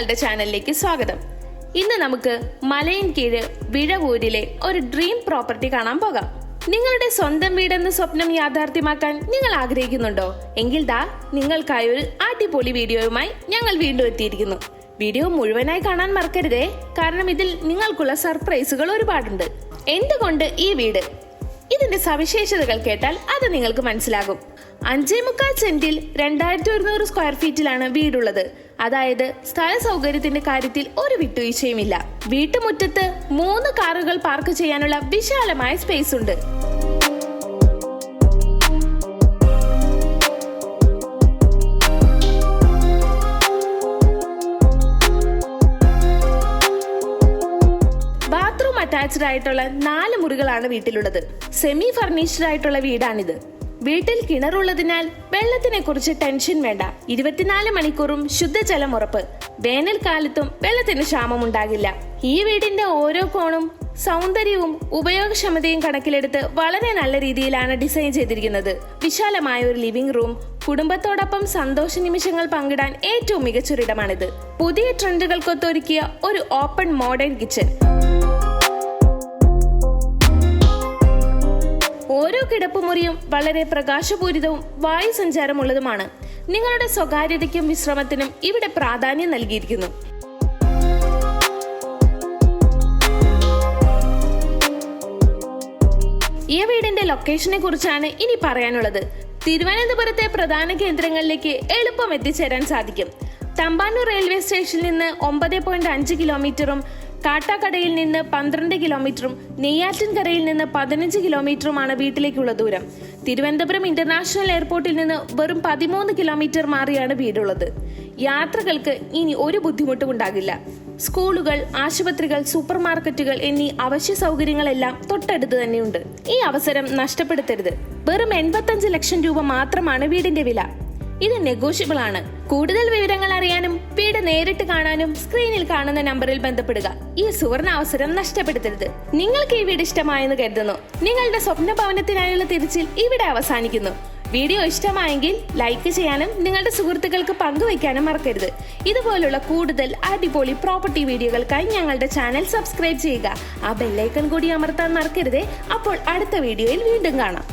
ഞങ്ങളുടെ ചാനലിലേക്ക് സ്വാഗതം. ഇന്ന് നമുക്ക് മലയൻകീഴ് വിഴവൂരിലെ ഒരു ഡ്രീം പ്രോപ്പർട്ടി കാണാൻ പോകാം. നിങ്ങളുടെ സ്വന്തം വീടെന്ന സ്വപ്നം യാഥാർത്ഥ്യമാക്കാൻ നിങ്ങൾ ആഗ്രഹിക്കുന്നുണ്ടോ? എങ്കിൽ ദാ നിങ്ങൾക്കായി ഒരു അടിപൊളി വീഡിയോയുമായി ഞങ്ങൾ വീണ്ടും എത്തിയിരിക്കുന്നു. വീഡിയോ മുഴുവനായി കാണാൻ മറക്കരുതേ, കാരണം ഇതിൽ നിങ്ങൾക്കുള്ള സർപ്രൈസുകൾ ഒരുപാടുണ്ട്. എന്തുകൊണ്ട് ഈ വീട്? ഇതിന്റെ സവിശേഷതകൾ കേട്ടാൽ അത് നിങ്ങൾക്ക് മനസ്സിലാകും. 5.25 സെന്റിൽ 2100 സ്ക്വയർ ഫീറ്റിലാണ് വീടുള്ളത്. അതായത് സ്ഥല സൗകര്യത്തിന്റെ കാര്യത്തിൽ ഒരു വിട്ടുവീഴ്ചയുമില്ല. വീട്ടുമുറ്റത്ത് 3 കാറുകൾ പാർക്ക് ചെയ്യാനുള്ള വിശാലമായ സ്പേസ് ഉണ്ട്. ബാത്റൂം അറ്റാച്ച്ഡ് ആയിട്ടുള്ള 4 മുറികളാണ് വീട്ടിലുള്ളത്. സെമി ഫർണിഷ്ഡ് ആയിട്ടുള്ള വീടാണിത്. വീട്ടിൽ കിണറുള്ളതിനാൽ വെള്ളത്തിനെ കുറിച്ച് ടെൻഷൻ വേണ്ട. 24 മണിക്കൂറും ശുദ്ധജലം ഉറപ്പ്. വേനൽക്കാലത്തും വെള്ളത്തിന് ക്ഷാമം ഉണ്ടാകില്ല. ഈ വീടിന്റെ ഓരോ കോണും സൗന്ദര്യവും ഉപയോഗക്ഷമതയും കണക്കിലെടുത്ത് വളരെ നല്ല രീതിയിലാണ് ഡിസൈൻ ചെയ്തിരിക്കുന്നത്. വിശാലമായ ഒരു ലിവിംഗ് റൂം, കുടുംബത്തോടൊപ്പം സന്തോഷ നിമിഷങ്ങൾ പങ്കിടാൻ ഏറ്റവും മികച്ചൊരിടമാണിത്. പുതിയ ട്രെൻഡുകൾക്കൊത്തൊരുക്കിയ ഒരു ഓപ്പൺ മോഡേൺ കിച്ചൺ. ഓരോ കിടപ്പുമുറിയും വളരെ പ്രകാശപൂരിതവും വായു സഞ്ചാരമുള്ളതുമാണ്. നിങ്ങളുടെ സ്വകാര്യതയ്ക്കും വിശ്രമത്തിനും ഇവിടെ പ്രാധാന്യം നൽകിയിരിക്കുന്നു. ഈ വീടിന്റെ ലൊക്കേഷനെ കുറിച്ചാണ് ഇനി പറയാനുള്ളത്. തിരുവനന്തപുരത്തെ പ്രധാന കേന്ദ്രങ്ങളിലേക്ക് എളുപ്പം എത്തിച്ചേരാൻ സാധിക്കും. തമ്പാനൂർ റെയിൽവേ സ്റ്റേഷനിൽ നിന്ന് 9.5 കിലോമീറ്ററും കാട്ടാക്കടയിൽ നിന്ന് 12 കിലോമീറ്ററും നെയ്യാറ്റിൻകരയിൽ നിന്ന് 15 കിലോമീറ്ററുമാണ് വീട്ടിലേക്കുള്ള ദൂരം. തിരുവനന്തപുരം ഇന്റർനാഷണൽ എയർപോർട്ടിൽ നിന്ന് വെറും 13 കിലോമീറ്റർ മാറിയാണ് വീടുള്ളത്. യാത്രകൾക്ക് ഇനി ഒരു ബുദ്ധിമുട്ടും ഉണ്ടാകില്ല. സ്കൂളുകൾ, ആശുപത്രികൾ, സൂപ്പർ മാർക്കറ്റുകൾ എന്നീ അവശ്യ സൗകര്യങ്ങളെല്ലാം തൊട്ടടുത്ത് തന്നെയുണ്ട്. ഈ അവസരം നഷ്ടപ്പെടുത്തരുത്. വെറും 85 ലക്ഷം രൂപ മാത്രമാണ് വീടിന്റെ വില. ഇത് നെഗോഷ്യബിൾ ആണ്. കൂടുതൽ വിവരങ്ങൾ അറിയാനും വീട് നേരിട്ട് കാണാനും സ്ക്രീനിൽ കാണുന്ന നമ്പറിൽ ബന്ധപ്പെടുക. ഈ സുവർണ അവസരം നഷ്ടപ്പെടുത്തരുത്. നിങ്ങൾക്ക് ഈ വീട് ഇഷ്ടമായെന്ന് കരുതുന്നു. നിങ്ങളുടെ സ്വപ്ന ഭവനത്തിനായുള്ള തിരച്ചിൽ ഇവിടെ അവസാനിക്കുന്നു. വീഡിയോ ഇഷ്ടമായെങ്കിൽ ലൈക്ക് ചെയ്യാനും നിങ്ങളുടെ സുഹൃത്തുക്കൾക്ക് പങ്കുവയ്ക്കാനും മറക്കരുത്. ഇതുപോലുള്ള കൂടുതൽ അടിപൊളി പ്രോപ്പർട്ടി വീഡിയോകൾക്കായി ഞങ്ങളുടെ ചാനൽ സബ്സ്ക്രൈബ് ചെയ്യുക. ആ ബെല്ലൈക്കൺ കൂടി അമർത്താൻ മറക്കരുതേ. അപ്പോൾ അടുത്ത വീഡിയോയിൽ വീണ്ടും കാണാം.